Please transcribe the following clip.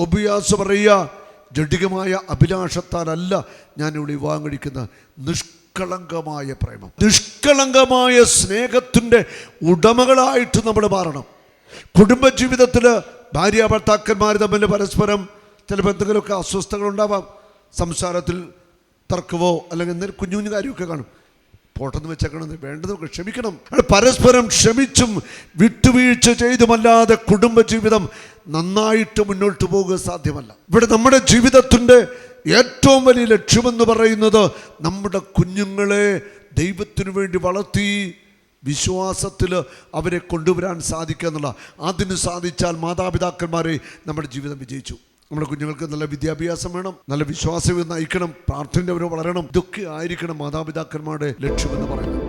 തോബിയാസ് പറയുക, ജഡികമായ അഭിലാഷത്താലല്ല ഞാനിവിടെ വിവാഹം കഴിക്കുന്ന നിഷ്കളങ്കമായ പ്രേമം, നിഷ്കളങ്കമായ സ്നേഹത്തിൻ്റെ ഉടമകളായിട്ട് നമ്മൾ മാറണം. കുടുംബജീവിതത്തിൽ ഭാര്യ ഭർത്താക്കന്മാർ തമ്മിൽ പരസ്പരം ചിലപ്പോൾ എന്തെങ്കിലുമൊക്കെ അസ്വസ്ഥതകളുണ്ടാവാം. സംസാരത്തിൽ തർക്കവോ അല്ലെങ്കിൽ എന്തെങ്കിലും കുഞ്ഞു കുഞ്ഞു കാര്യമൊക്കെ കാണും. പോട്ടെന്ന് വെച്ചേക്കണം, വേണ്ടതൊക്കെ ക്ഷമിക്കണം. പരസ്പരം ക്ഷമിച്ചും വിട്ടുവീഴ്ച ചെയ്തുമല്ലാതെ കുടുംബജീവിതം നന്നായിട്ട് മുന്നോട്ട് പോകുക സാധ്യമല്ല. ഇവിടെ നമ്മുടെ ജീവിതത്തിൻ്റെ ഏറ്റവും വലിയ ലക്ഷ്യമെന്ന് പറയുന്നത് നമ്മുടെ കുഞ്ഞുങ്ങളെ ദൈവത്തിനു വേണ്ടി വളർത്തി വിശ്വാസത്തിൽ അവരെ കൊണ്ടുവരാൻ സാധിക്കുക എന്നുള്ള. അതിന് സാധിച്ചാൽ മാതാപിതാക്കന്മാരെ നമ്മുടെ ജീവിതം വിജയിച്ചു. നമ്മുടെ കുഞ്ഞുങ്ങൾക്ക് നല്ല വിദ്യാഭ്യാസം വേണം, നല്ല വിശ്വാസം നയിക്കണം, പ്രാർത്ഥനയിൽ അവർ വളരണം. ഇതൊക്കെ ആയിരിക്കണം മാതാപിതാക്കന്മാരുടെ ലക്ഷ്യമെന്ന് പറയുന്നത്.